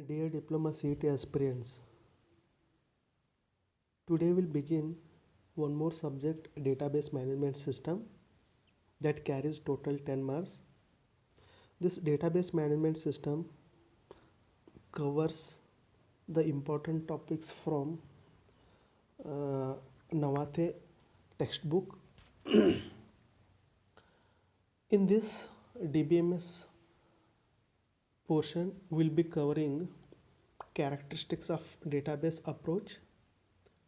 Dear Diploma CET aspirants, today we'll begin one more subject, database management system, that carries total 10 marks. This database management system covers the important topics from Navate textbook. In this DBMS portion, we'll be covering characteristics of database approach,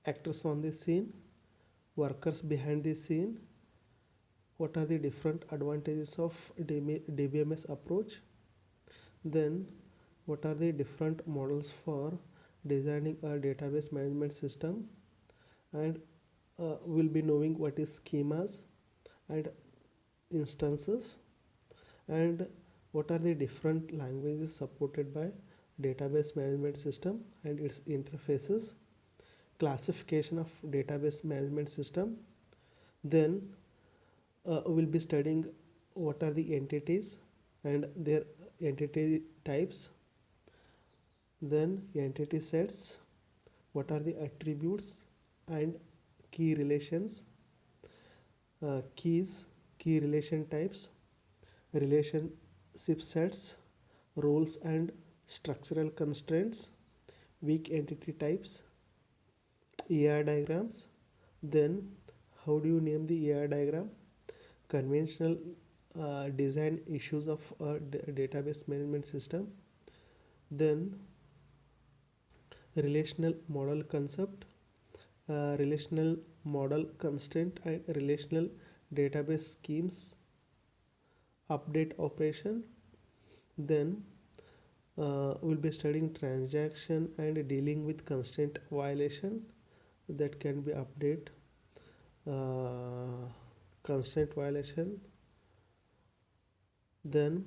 actors on the scene, workers behind the scene, what are the different advantages of DBMS approach, then what are the different models for designing a database management system, and we'll be knowing what is schemas and instances, and what are the different languages supported by database management system and its interfaces, classification of database management system. Then we'll be studying what are the entities and their entity types, then entity sets, what are the attributes and key relations, keys, key relation types, relationship sets, roles and structural constraints, weak entity types, ER diagrams. Then how do you name the ER diagram, conventional design issues of a database management system, then relational model concept, relational model constraint and relational database schemes, update operation. Then we'll be studying transaction and dealing with constraint violation, that can be update constraint violation. Then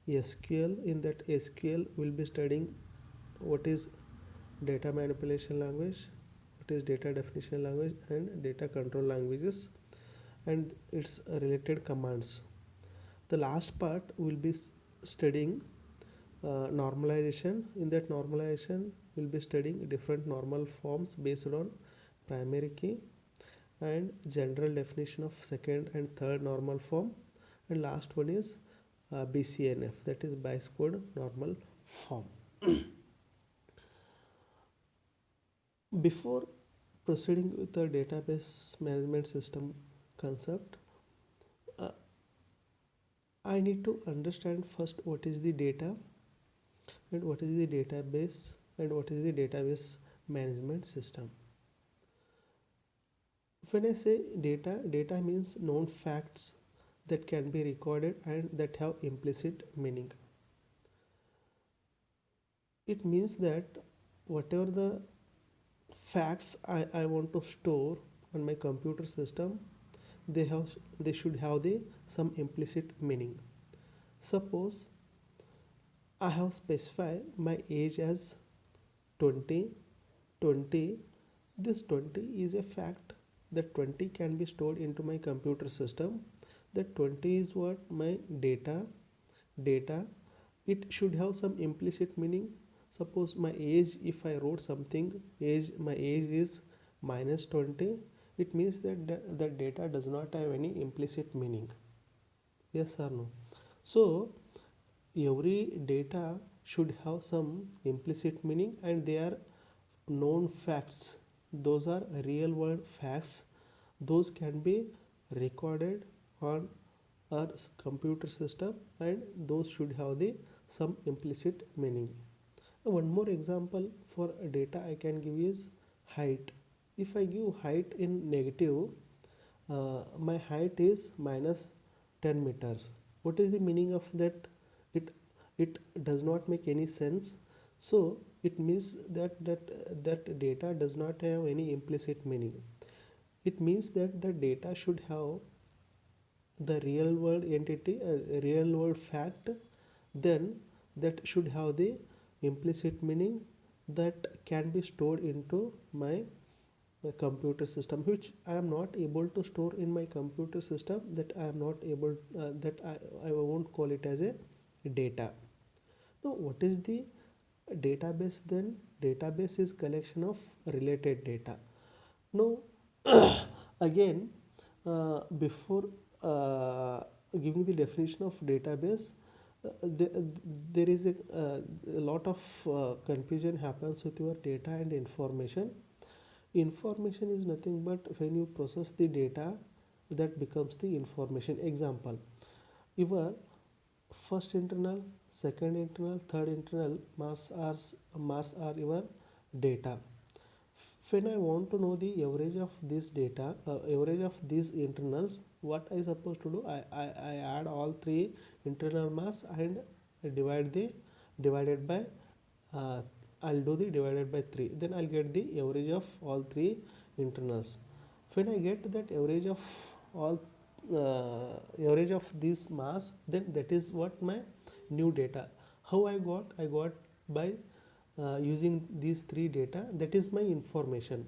SQL, in that SQL we'll be studying what is data manipulation language, what is data definition language and data control languages and its related commands. The last part will be studying normalization. In that normalization we'll be studying different normal forms based on primary key and general definition of second and third normal form, and last one is BCNF, that is Bayes code normal form. Before proceeding with the database management system concept, I need to understand first what is the data and what is the database and what is the database management system. When I say data, data means known facts that can be recorded and that have implicit meaning. It means that whatever the facts I want to store on my computer system, they should have some implicit meaning. Suppose I have specified my age as 20. This 20 is a fact, that 20 can be stored into my computer system, that 20 is what my data. It should have some implicit meaning. Suppose my age, if I wrote something, my age is minus 20, it means that data does not have any implicit meaning. Yes or no? So every data should have some implicit meaning and they are known facts. Those are real world facts. Those can be recorded on our computer system and those should have some implicit meaning. One more example for data I can give is height. If I give height in negative, my height is minus 10 meters. What is the meaning of that? It does not make any sense. So it means that data does not have any implicit meaning. It means that the data should have the real world entity, real world fact, then that should have the implicit meaning that can be stored into my computer system, which I am not able to store in my computer system, that I am not able that I won't call it as a data. Now what is the database, then database is collection of related data. Now again, before giving the definition of database, there is a lot of confusion happens with your data and information. Information is nothing but when you process the data, that becomes the information. Example, your first internal, second internal, third internal marks are your data. When I want to know the average of this data, average of these internals, what I supposed to do? I add all three internal marks and divided by uh, I'll do the divided by 3, then I'll get the average of all three internals. When I get that all average of these marks, then that is what my new data. How I got by using these three data, that is my information.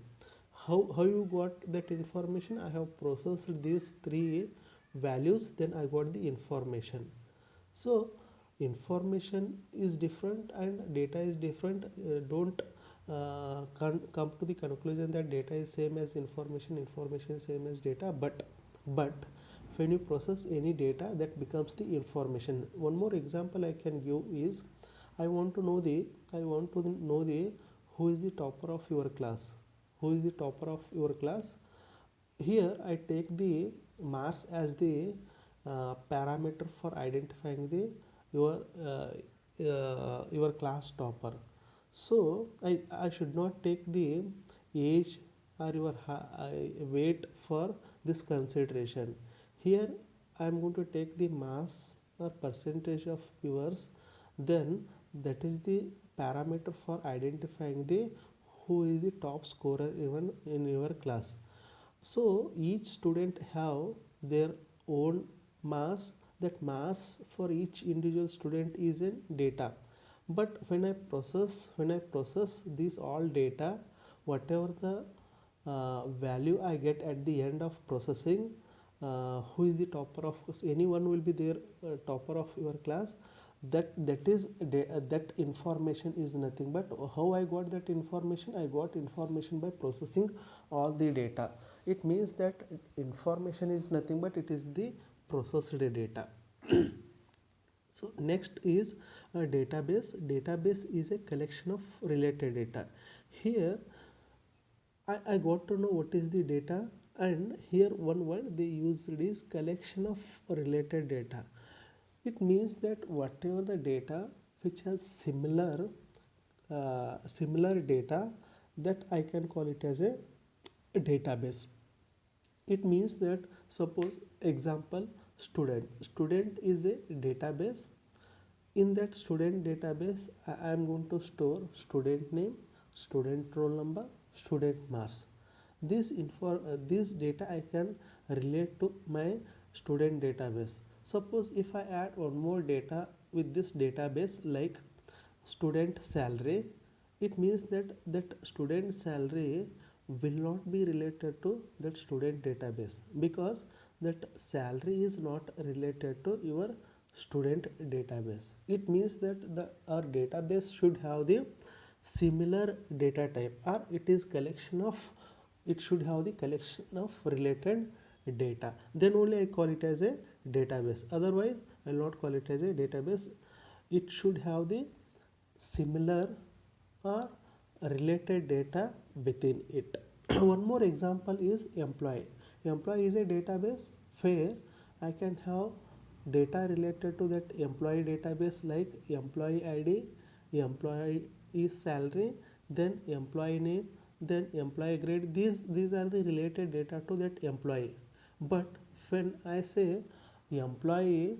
How you got that information? I have processed these three values, then I got the information. So information is different and data is different. Don't come to the conclusion that data is same as information, information is same as data. But when you process any data, that becomes the information. One more example I can give is, I want to know the who is the topper of your class. Who is the topper of your class? Here I take the marks as the parameter for identifying the your your class topper. So I should not take the age or your weight for this consideration. Here I am going to take the mass or percentage of yours, then that is the parameter for identifying the who is the top scorer even in your class. So each student have their own mass. That mass for each individual student is in data. But when I process this all data, whatever the value I get at the end of processing, who is the topper of course, anyone will be there, topper of your class. That information is nothing but how I got that information. I got information by processing all the data. It means that information is nothing but it is the processed data. So next is a database. Database is a collection of related data. Here I got to know what is the data, and here one word they used is collection of related data. It means that whatever the data which has similar data, that I can call it as a database. It means that, suppose example, student is a database. In that student database I am going to store student name, student roll number, student marks. This data I can relate to my student database. Suppose if I add one more data with this database, like student salary, it means that student salary will not be related to that student database, because that salary is not related to your student database. It means that our database should have the similar data type, or it should have the collection of related data. Then only I call it as a database. Otherwise I will not call it as a database. It should have the similar or related data within it. One more example is employee. Employee is a database where I can have data related to that employee database, like employee ID, employee salary, then employee name, then employee grade. These are the related data to that employee. But when I say employee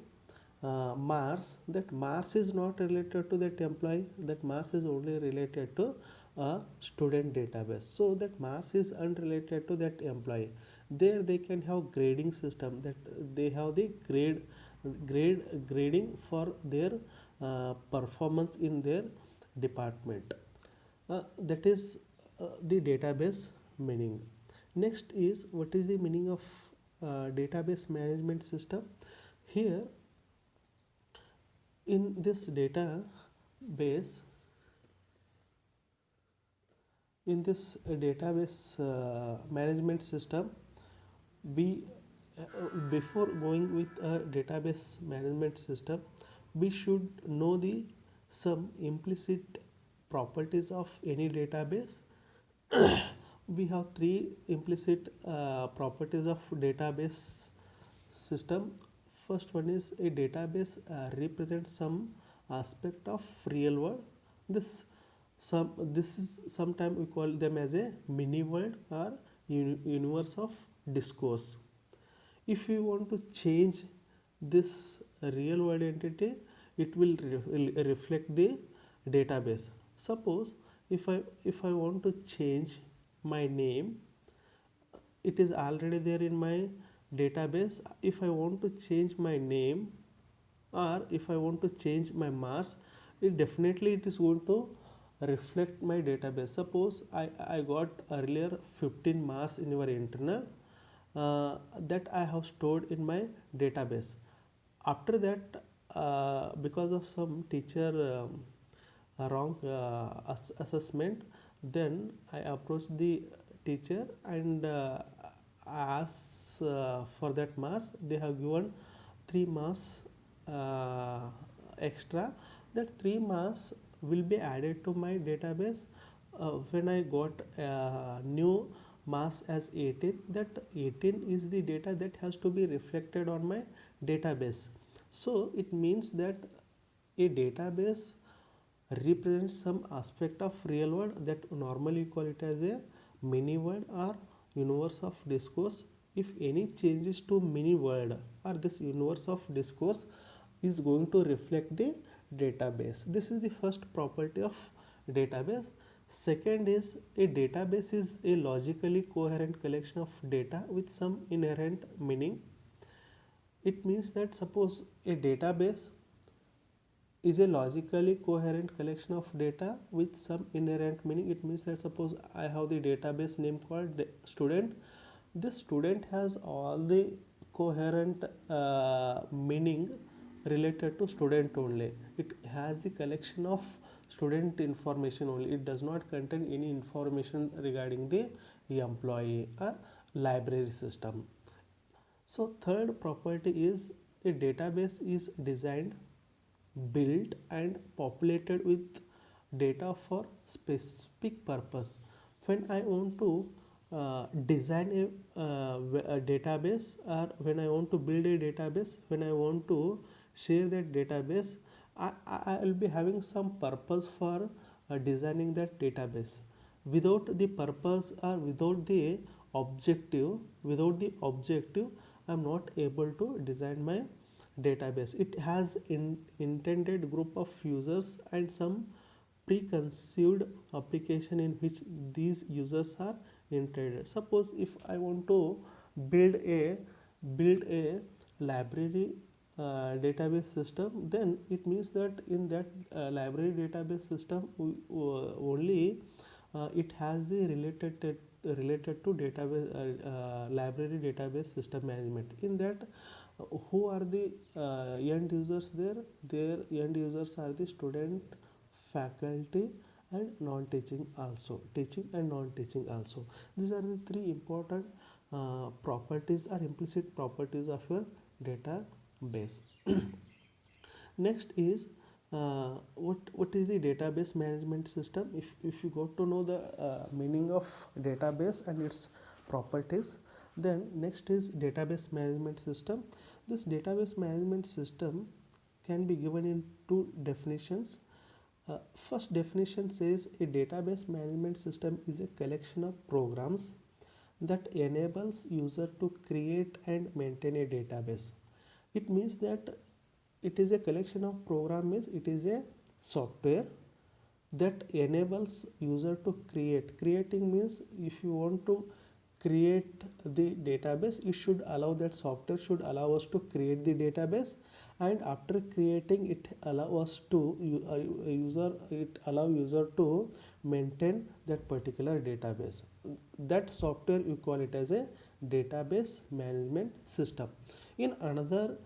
Mars, that Mars is not related to that employee. That Mars is only related to a student database. So that Mars is unrelated to that employee. There they can have grading system, that they have the grading for their performance in their department. That is the database meaning. Next is, what is the meaning of database management system? Here in this database, In this database management system, we before going with a database management system, we should know the some implicit properties of any database. We have three implicit properties of database system. First one is a database represents some aspect of real world. This is sometimes we call them as a mini world or universe of discourse. If you want to change this real world entity, it will reflect the database. Suppose if I want to change my name, it is already there in my database. If I want to change my name, or if I want to change my marks, it is going to reflect my database. Suppose I got earlier 15 marks in your internal, that I have stored in my database. After that, because of some teacher wrong assessment, then I approached the teacher and asked for that marks. They have given 3 marks extra. That 3 marks will be added to my database when I got new marks as 18. That 18 is the data that has to be reflected on my database. So it means that a database represents some aspect of real world that normally call it as a mini world or universe of discourse. If any changes to mini world or this universe of discourse is going to reflect the database. This is the first property of database. Second is a database is a logically coherent collection of data with some inherent meaning. It means that suppose a database is a logically coherent collection of data with some inherent meaning. It means that suppose I have the database name called student. This student has all the coherent meaning related to student only. It has the collection of student information only. It does not contain any information regarding the employee or library system. So third property is a database is designed, built and populated with data for specific purpose. When I want to design a database, or when I want to build a database, when I want to share that database, I will be having some purpose for designing that database. Without the purpose or without the objective, I am not able to design my database. It has intended group of users and some preconceived application in which these users are intended. Suppose if I want to build a library database system, then it means that in that library database system only it has the related to database library database system management. In that, who are the end users there? Their end users are the student, faculty and non-teaching also, teaching and non-teaching also. These are the three important properties or implicit properties of your database. Next is what is the database management system. If you got to know the meaning of database and its properties, then next is database management system. This database management system can be given in two definitions. First definition says a database management system is a collection of programs that enables user to create and maintain a database. It means that it is a collection of program, means it is a software that enables user to creating means if you want to create the database, you should allow that software should allow us to create the database, and after creating it allow us to allow user to maintain that particular database. That software you call it as a database management system. In another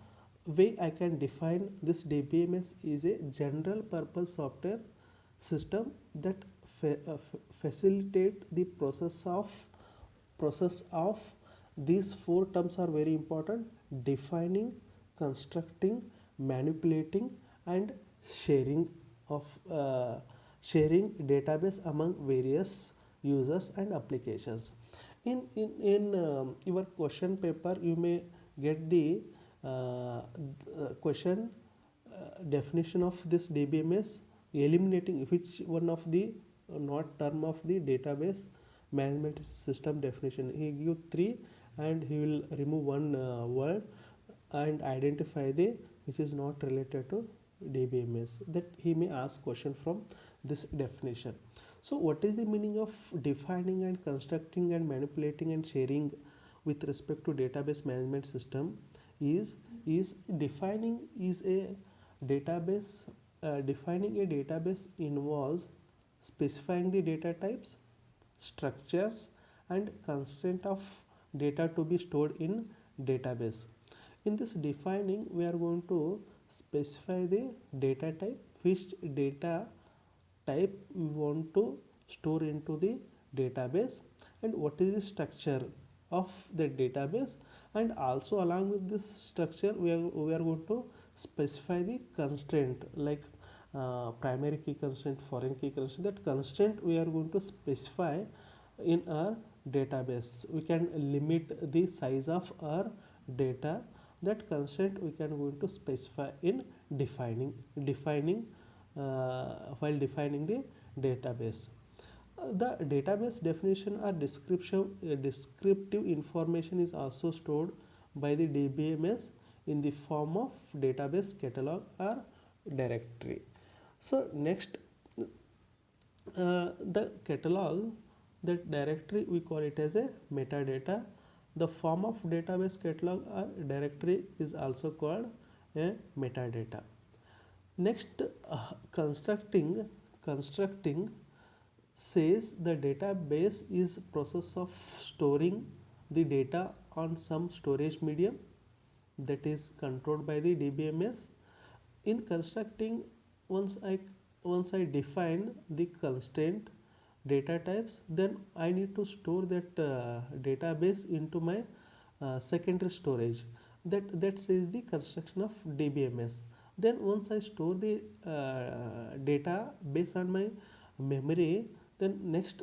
way I can define this DBMS is a general purpose software system that facilitate the process of these four terms are very important: defining, constructing, manipulating, and sharing of sharing database among various users and applications. In your question paper, you may get the question definition of this DBMS, eliminating which one of the not term of the database management system definition. He give three and he will remove one word and identify the which is not related to DBMS, that he may ask question from this definition. So what is the meaning of defining and constructing and manipulating and sharing with respect to database management system? Is defining is a database defining a database involves specifying the data types, structures, and constraint of data to be stored in database. In this defining, we are going to specify the data type, which data type we want to store into the database, and what is the structure of the database, and also along with this structure we are going to specify the constraint, like primary key constraint, foreign key constraint. That constraint we are going to specify in our database. We can limit the size of our data. That constraint we can going to specify in defining while defining the database. The database definition or descriptive information is also stored by the DBMS in the form of database catalog or directory. So next, the catalog, that directory we call it as a metadata. The form of database catalog or directory is also called a metadata. Next, constructing says the database is process of storing the data on some storage medium that is controlled by the DBMS. In constructing, once I define the constraint data types, then I need to store that database into my secondary storage. That says the construction of DBMS. Then once I store the data based on my memory, then next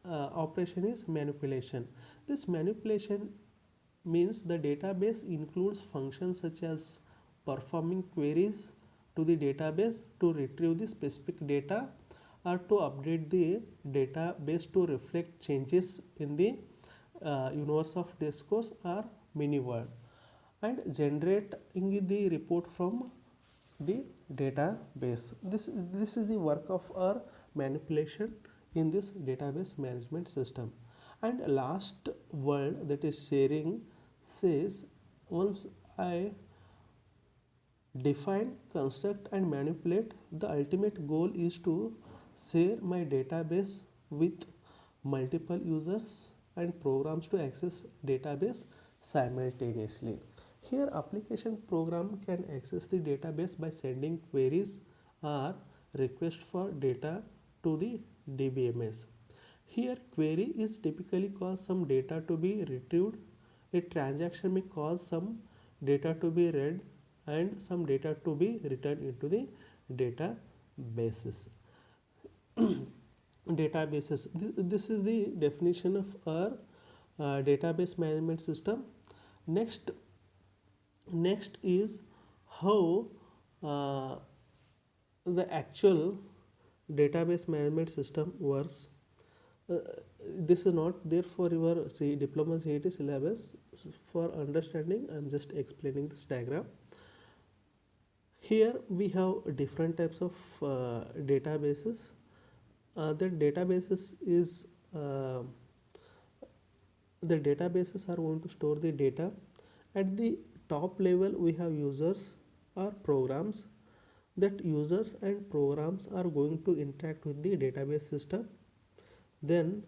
operation is manipulation. This manipulation means the database includes functions such as performing queries to the database to retrieve the specific data, or to update the database to reflect changes in the universe of discourse or mini world, and generating the report from the database. This is the work of our manipulation in this database management system. And last word, that is sharing, says once I define, construct, and manipulate, the ultimate goal is to share my database with multiple users and programs to access database simultaneously. Here application program can access the database by sending queries or request for data to the DBMS. Here query is typically cause some data to be retrieved. A transaction may cause some data to be read and some data to be returned into the databases. Databases. This is the definition of our database management system. Next is how the actual database management system works. This is not there for your diploma CET syllabus. For understanding, I am just explaining this diagram. Here we have different types of databases. The databases are going to store the data. At the top level, we have users or programs. That users and programs are going to interact with the database system. Then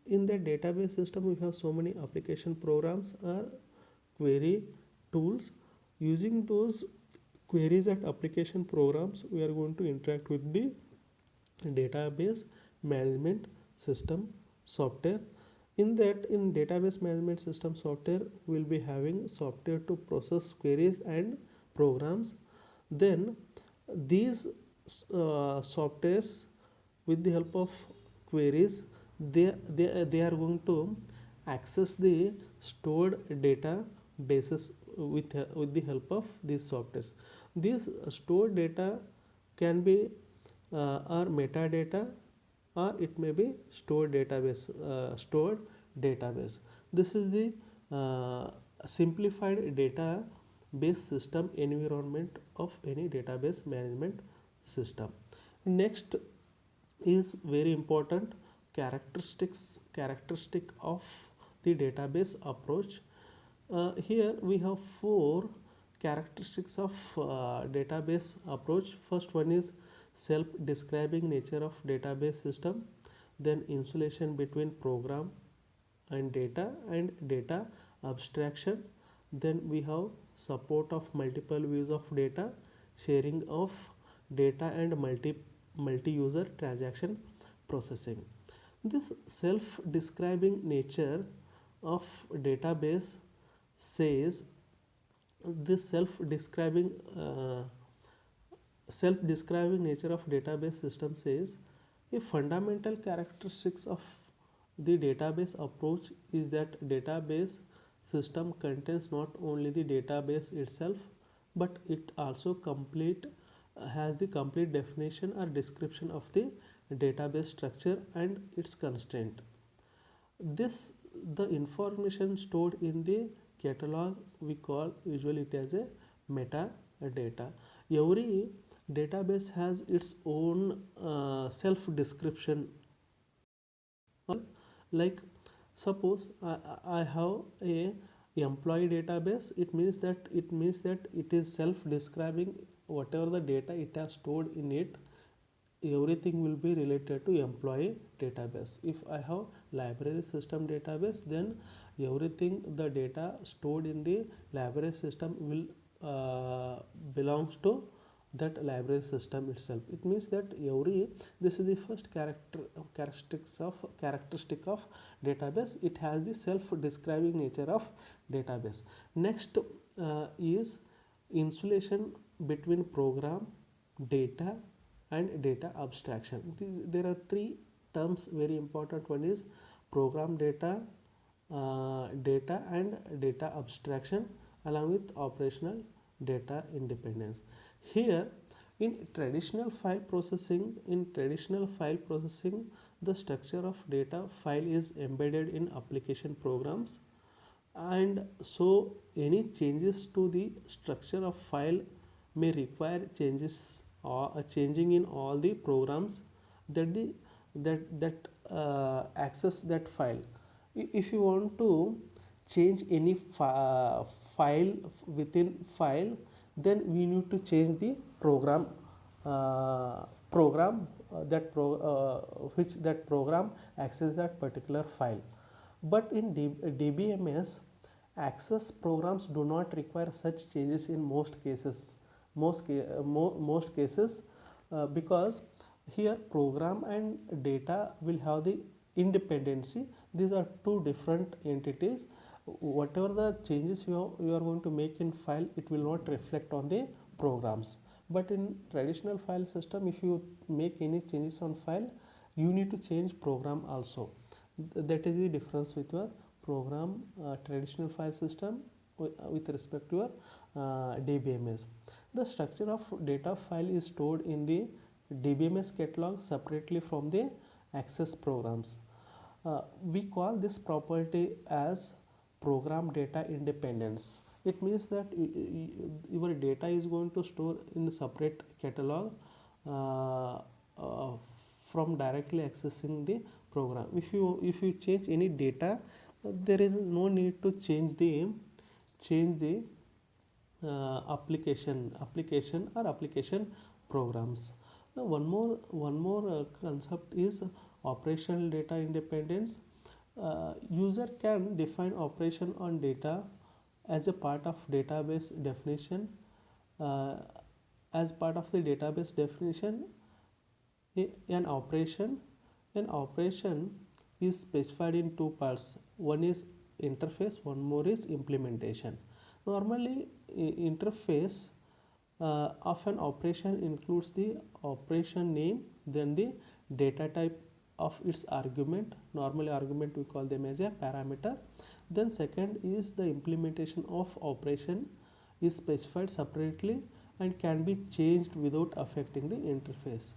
in the database system, we have so many application programs or query tools. Using those queries and application programs, we are going to interact with the database management system software. In database management system software, we'll be having software to process queries and programs. Then these softwares, with the help of queries, they are going to access the stored data bases with the help of these softwares. These stored data can be or metadata, or it may be stored database. This is the simplified data base system environment of any database management system. Next is very important, characteristic of the database approach. Here we have four characteristics of database approach. First one is self-describing nature of database system, then insulation between program and data abstraction, then we have support of multiple views of data, sharing of data, and multi-user transaction processing. This self-describing nature of database says this self-describing nature of database system says a fundamental characteristics of the database approach is that database system contains not only the database itself, but it also has the complete definition or description of the database structure and its constraint. This the information stored in the catalog we call usually it as a metadata. Every database has its own self description. Like suppose I have a employee database, it means that it is self describing whatever the data it has stored in it, everything will be related to employee database. If I have library system database, then everything the data stored in the library system will belongs to that library system itself. It means that this is the first characteristic of database. It has the self describing nature of database. Next is insulation between program, data, and data abstraction. There are three terms very important. One is program data, data and data abstraction, along with operational data independence. Here in traditional file processing, the structure of data file is embedded in application programs, and so any changes to the structure of file may require changes or changing in all the programs that access that file. If you want to change any file within file, then we need to change the program which that program access that particular file. But in DBMS, access programs do not require such changes in most cases. Most cases, because here program and data will have the independency. These are two different entities. Whatever the changes you are going to make in file, it will not reflect on the programs. But in traditional file system, if you make any changes on file, you need to change program also. That is the difference with your program traditional file system with respect to your DBMS. The structure of data file is stored in the DBMS catalog separately from the access programs. We call this property as program data independence. It means that your data is going to store in a separate catalog from directly accessing the program. If you change any data, there is no need to change the application or application programs. Now one more concept is operational data independence. User can define operation on data as a part of database definition. As part of the database definition, An operation is specified in two parts. One is interface, one more is implementation. Normally, interface of an operation includes the operation name, then the data type of its argument. Normally, argument we call them as a parameter. Then second is the implementation of operation is specified separately and can be changed without affecting the interface.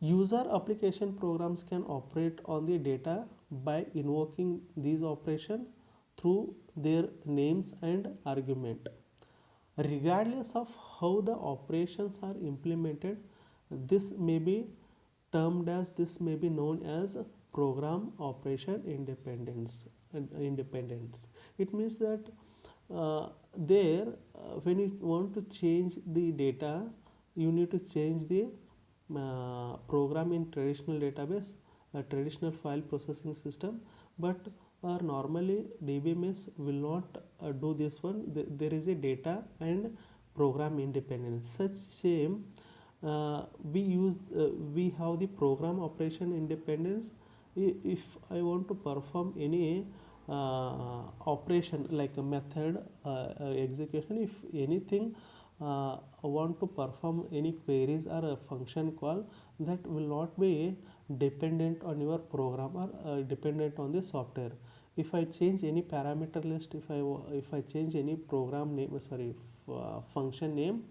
User application programs can operate on the data by invoking these operations through their names and argument. Regardless of how the operations are implemented, this may be known as program operation independence. It means that there when you want to change the data, you need to change the program in traditional database, a traditional file processing system, but normally DBMS will not do this one. There is a data and program independence. Such same we have the program operation independence. If I want to perform any operation like a method execution, if anything want to perform any queries or a function call, that will not be dependent on your program or dependent on the software. If I change any parameter list, if I change any program name, function name,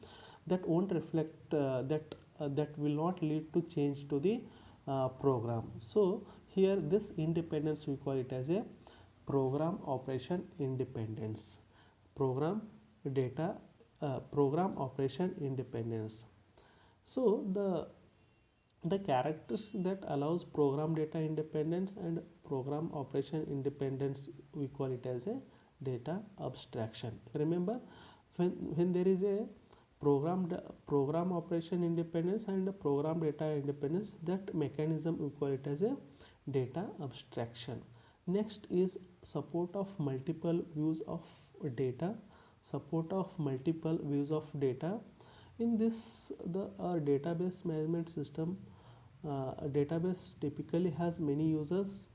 that won't reflect that will not lead to change to the program. So here this independence we call it as a program operation independence. Program operation independence. So the characters that allows program data independence and program operation independence, we call it as a data abstraction. Remember, when there is a program operation independence and program data independence, that mechanism we call it as a data abstraction. Next is support of multiple views of data. In this, the database management system, database typically has many users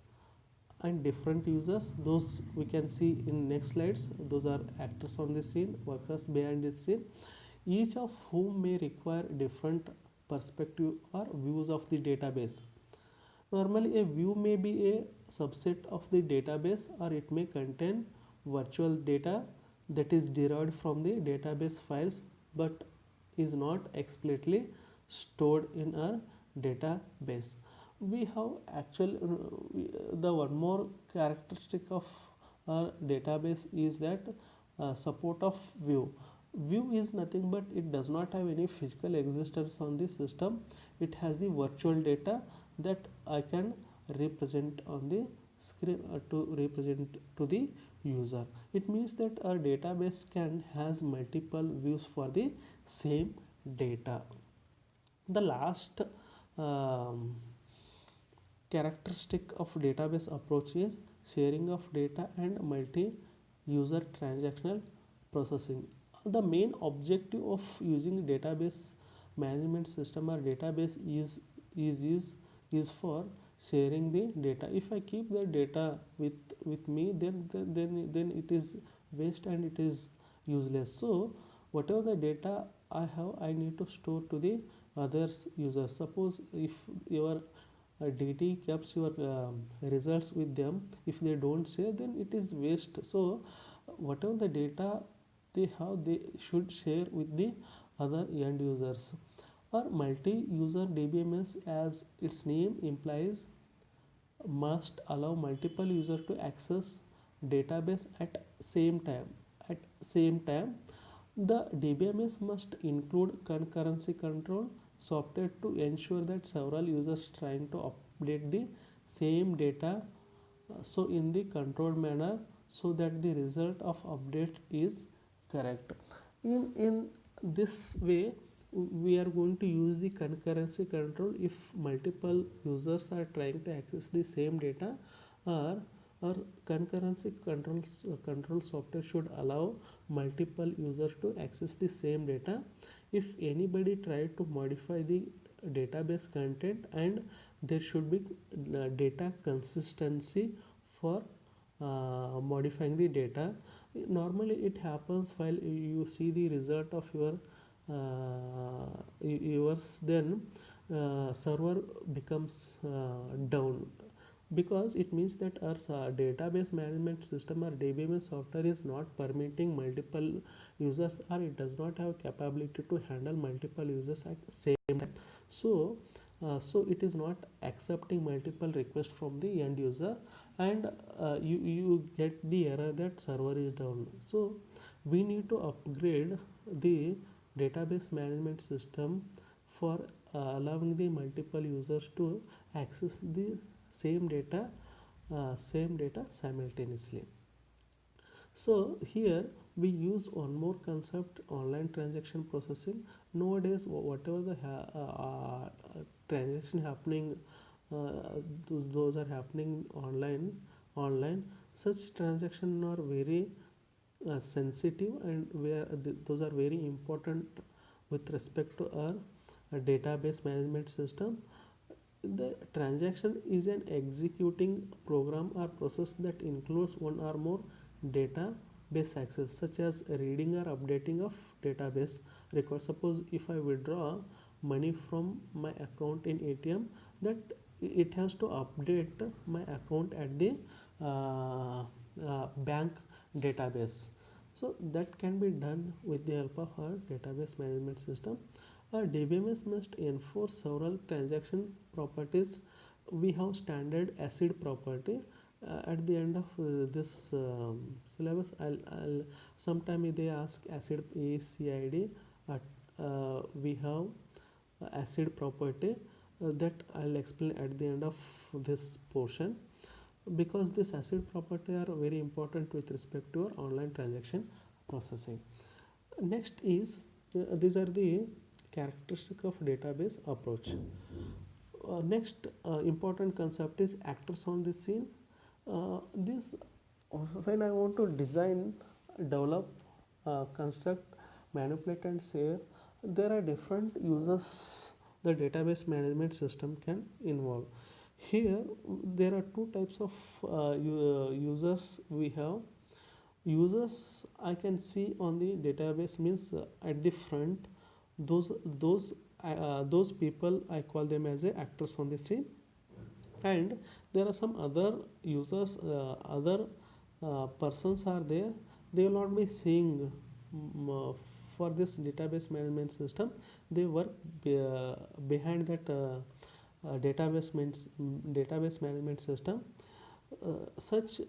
and different users. Those we can see in next slides. Those are actors on the scene, workers behind the scene, each of whom may require different perspective or views of the database. Normally, a view may be a subset of the database, or it may contain virtual data that is derived from the database files but is not explicitly stored in a database. We have the one more characteristic of our database is that support of view. View is nothing but it does not have any physical existence on the system. It has the virtual data that I can represent on the screen to represent to the user. It means that our database has multiple views for the same data. The last characteristic of database approach is sharing of data and multi-user transactional processing. The main objective of using database management system or database is for sharing the data. If I keep the data with me, then it is waste and it is useless. So whatever the data I have, I need to store to the others users. Suppose if your DT keeps your results with them, if they don't share, then it is waste. So whatever the data they have, they should share with the other end users. Or multi-user DBMS, as its name implies, must allow multiple users to access database at same time. The DBMS must include concurrency control software to ensure that several users trying to update the same data so in the controlled manner, so that the result of update is correct. In this way, we are going to use the concurrency control if multiple users are trying to access the same data, or concurrency control software should allow multiple users to access the same data if anybody tried to modify the database content, and there should be data consistency for modifying the data. Normally it happens while you see the result of yours, then server becomes down, because it means that our database management system or DBMS software is not permitting multiple users, or it does not have capability to handle multiple users at the same time. So it is not accepting multiple requests from the end user, and you get the error that server is down. So we need to upgrade the database management system for allowing the multiple users to access the same data simultaneously. So here we use one more concept, online transaction processing. Nowadays whatever the transaction happening, those are happening online. Such transactions are very sensitive, and where those are very important with respect to our database management system. The transaction is an executing program or process that includes one or more database access, such as reading or updating of database records. Suppose if I withdraw money from my account in ATM, that it has to update my account at the bank database. So that can be done with the help of our database management system. A DBMS must enforce several transaction properties. We have standard ACID property. At the end of this syllabus, I'll sometime they ask ACID ACID. We have ACID property that I'll explain at the end of this portion, because this ACID property are very important with respect to our online transaction processing. Next is these are the characteristic of database approach. Next important concept is actors on the scene. This when I want to design, develop, construct, manipulate, and share, there are different uses the database management system can involve. Here there are two types of users we have. Users I can see on the database means at the front, those people I call them as a actors on the scene. And there are some other users, other persons are there. They will not be seeing for this database management system. They work behind that database management system. Such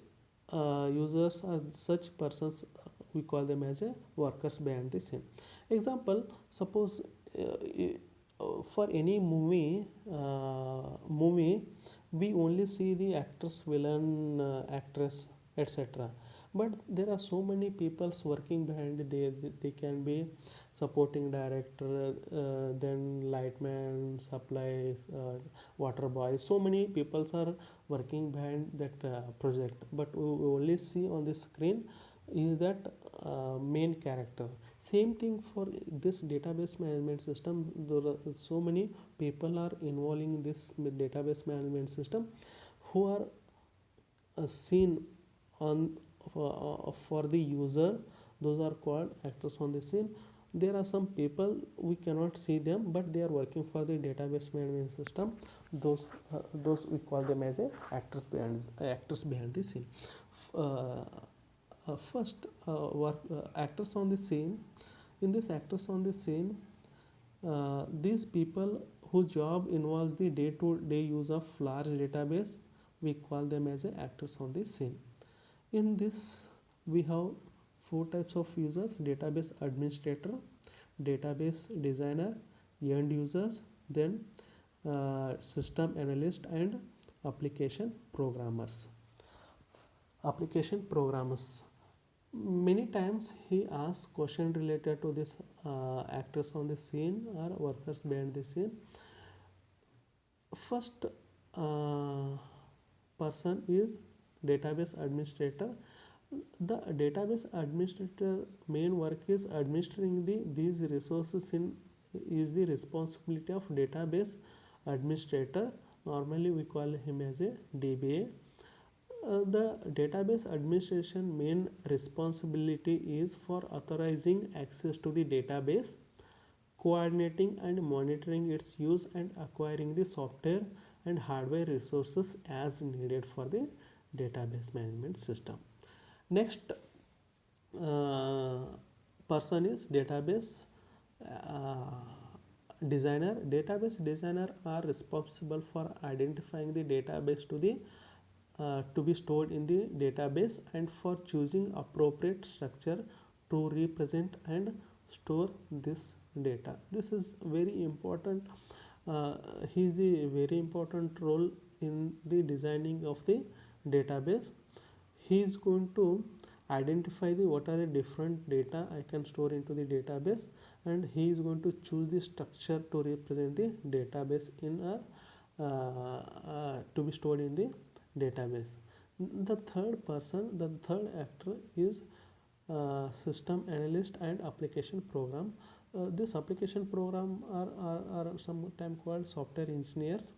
users or such persons, we call them as a workers behind the scene. Example, suppose for any movie we only see the actors, villain, actress, etc. But there are so many peoples working behind it. They can be supporting director, then lightman, supplies, water boys. So many peoples are working behind that project, but we only see on the screen is that main character. Same thing for this database management system. There are so many people are involving in this database management system who are seen on for the user. Those are called actors on the scene. There are some people we cannot see them, but they are working for the database management system. Those we call them as a actors behind the scene. uh, First, actors on the scene. In this actors on the scene, these people whose job involves the day-to-day use of large database, we call them as a actors on the scene. In this, we have four types of users: database administrator, database designer, end users, then system analyst, and application programmers. Application programmers. Many times he asks question related to this actors on the scene or workers behind the scene. First person is database administrator. The database administrator main work is administering these resources in is the responsibility of database administrator. Normally we call him as a DBA. The database administration main responsibility is for authorizing access to the database, coordinating and monitoring its use, and acquiring the software and hardware resources as needed for the database management system. Next uh, person is database uh, designer. Database designer are responsible for identifying the database to be stored in the database and for choosing appropriate structure to represent and store this data. This is very important. He is the very important role in the designing of the database. He is going to identify the what are the different data I can store into the database, and he is going to choose the structure to represent the database in a to be stored in the database. The third actor is system analyst and application program. This application program are sometimes called software engineers.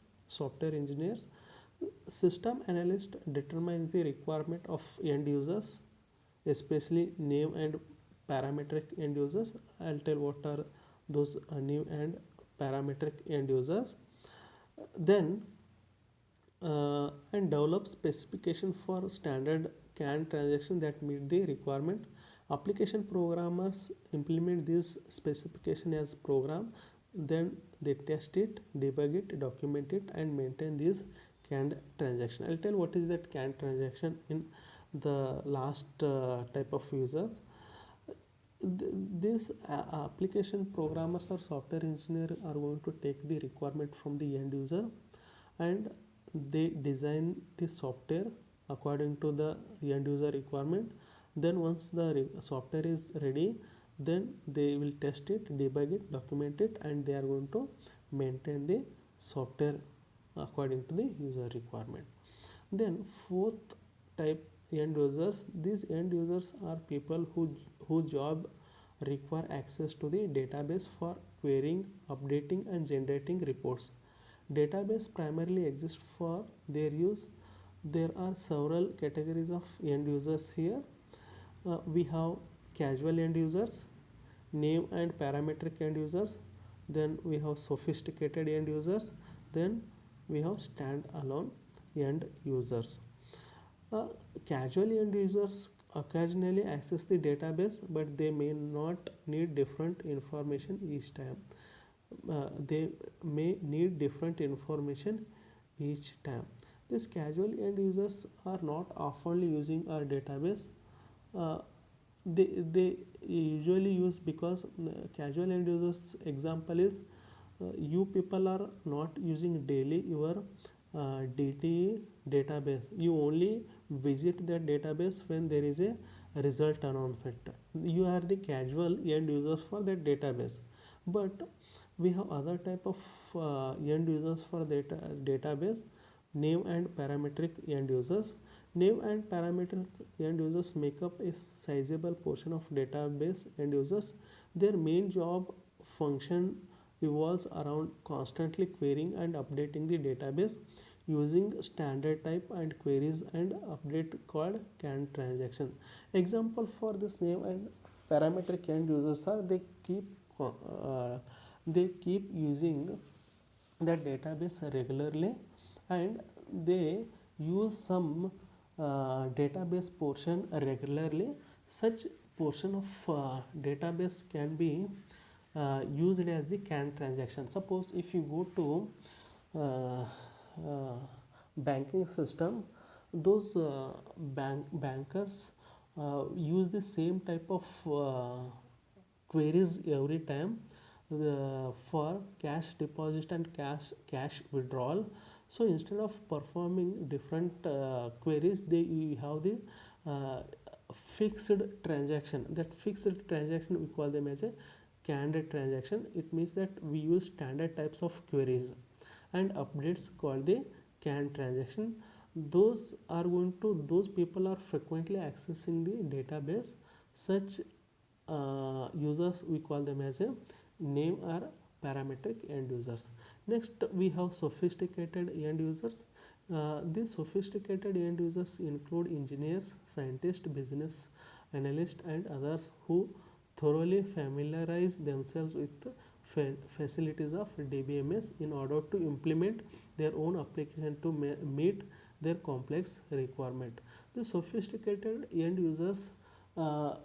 System analyst determines the requirement of end users, especially name and parametric end users. I'll tell what are those name and parametric end users. Then and develop specification for standard CAN transaction that meet the requirement. Application programmers implement this specification as program, then they test it, debug it, document it, and maintain this canned transaction. I'll tell what is that canned transaction in the last type of users. This application programmers or software engineer are going to take the requirement from the end user, and they design the software according to the end user requirement. Then once the software is ready, then they will test it, debug it, document it, and they are going to maintain the software according to the user requirement. Then fourth type, end users. These end users are people whose job require access to the database for querying, updating, and generating reports. Database primarily exists for their use. There are several categories of end users here. We have casual end users, name and parametric end users, then we have sophisticated end users, then we have standalone end users. Casual end users occasionally access the database, but they may not need different information each time. They may need different information each time. These casual end users are not oftenly using our database. Uh, they usually use because casual end users example is you people are not using daily your DTE database. You only visit the database when there is a result announcement. You are the casual end users for that database. But we have other type of end users for database, name and parametric end users. Name and parametric end users make up a sizable portion of database end users. Their main job function revolves around constantly querying and updating the database using standard type and queries and update called CAN transaction. Example for this name and parametric end users are they keep using the database regularly, and they use some database portion regularly. Such portion of database can be used as the CAN transaction. Suppose if you go to banking system, those bankers use the same type of queries every time for cash deposit and cash withdrawal. So instead of performing different queries, they have the fixed transaction. That fixed transaction we call them as a canned transaction. It means that we use standard types of queries and updates called the CAN transaction. those people are frequently accessing the database. Such users, we call them as a name or parametric end users. Next we have sophisticated end users. These sophisticated end users include engineers, scientists, business analysts, and others who thoroughly familiarize themselves with the facilities of DBMS in order to implement their own application to meet their complex requirement. The sophisticated end users, uh,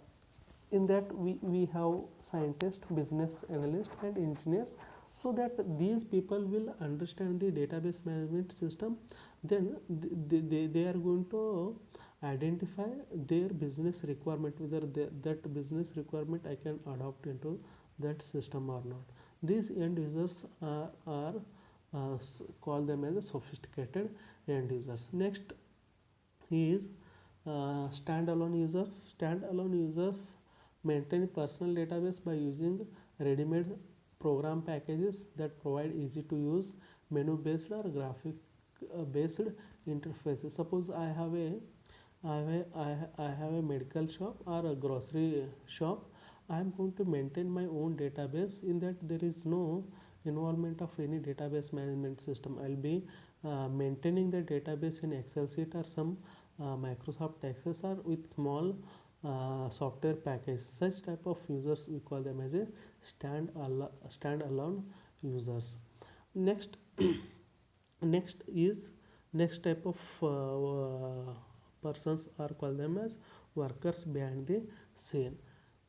in that we have scientists, business analysts, and engineers, so that these people will understand the database management system. Then they are going to identify their business requirement, whether that business requirement I can adopt into that system or not. These end users are call them as a sophisticated end users. Next is standalone users. Standalone users maintain personal database by using ready-made program packages that provide easy to use menu based or graphic based interfaces. Suppose I have a medical shop or a grocery shop. I am going to maintain my own database. In that there is no involvement of any database management system. I'll be maintaining the database in Excel sheet or some Microsoft Access or with small software package. Such type of users, we call them as a standalone users. Next next is next type of persons are called them as workers behind the scene.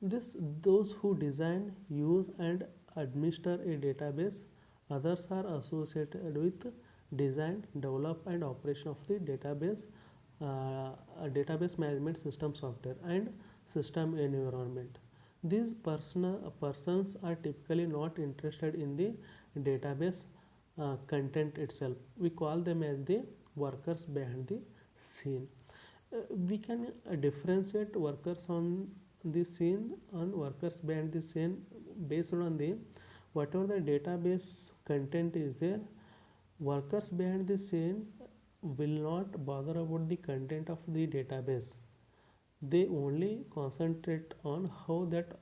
This those who design, use, and administer a database. Others are associated with design, develop, and operation of the database, a database management system software and system environment. These persons are typically not interested in the database content itself. We call them as the workers behind the scene. We can differentiate workers on the scene and workers behind the scene based on the whatever the database content is there. Workers behind the scene will not bother about the content of the database. They only concentrate on how that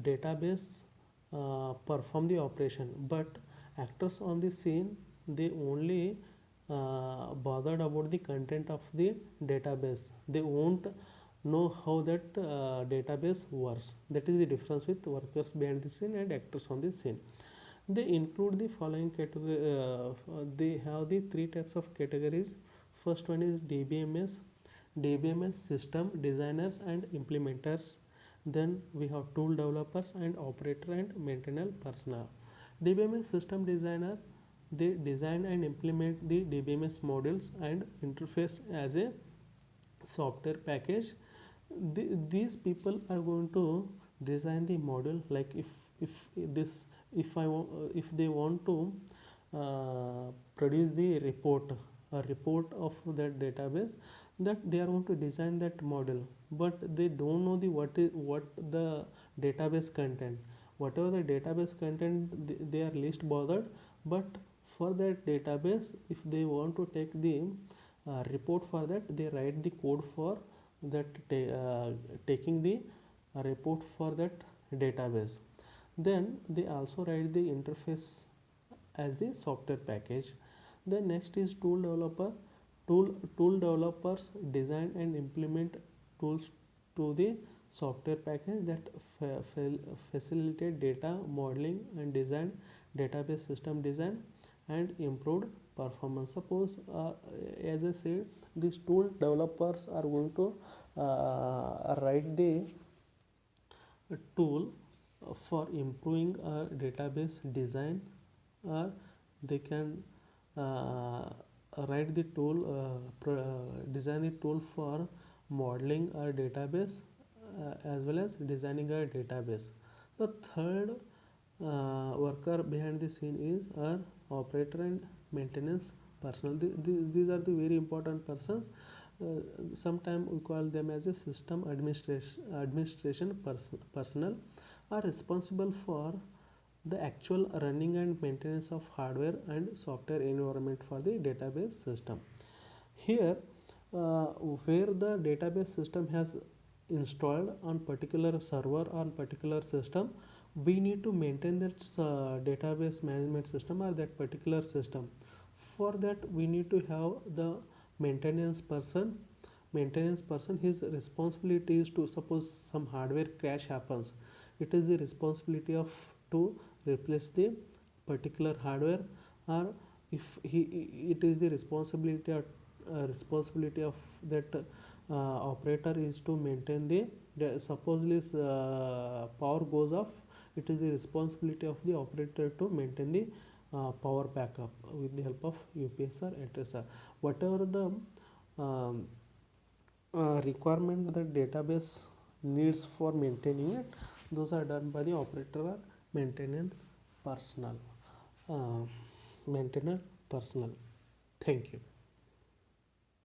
database perform the operation. But actors on the scene, they only bothered about the content of the database. They won't know how that database works. That is the difference with workers behind the scene and actors on the scene. They include the following category. They have the three types of categories. First one is DBMS system designers and implementers. Then we have tool developers and operator and maintenance personnel. DBMS system designer, they design and implement the DBMS modules and interface as a software package. These people are going to design the model, like if this if they want to produce the report, a report of that database, that they are going to design that model, but they don't know the what the database content. Whatever the database content, they are least bothered. But for that database, if they want to take the report, for that they write the code for that taking the report for that database. Then they also write the interface as the software package. Then next is tool developer. Tool developers design and implement tools to the software package that facilitate data modeling and design, database system design, and improved performance. Suppose as I said, these tool developers are going to write the tool for improving a database design, or they can write the tool design the tool for modeling a database as well as designing a database. The third worker behind the scene is our operator and maintenance personnel. These are the very important persons. Sometimes we call them as a system administration personnel, are responsible for the actual running and maintenance of hardware and software environment for the database system. Here, where the database system has installed on particular server on particular system, we need to maintain that database management system or that particular system. For that, we need to have the maintenance person. Maintenance person, his responsibility is to, suppose some hardware crash happens, it is the responsibility of to replace the particular hardware, or if he, it is the responsibility of that operator is to maintain the supposedly power goes off, it is the responsibility of the operator to maintain the power backup with the help of UPS or etc. Whatever the um, requirement the database needs for maintaining it, those are done by the operator or maintenance personnel. uh, Maintenance personnel. Thank you.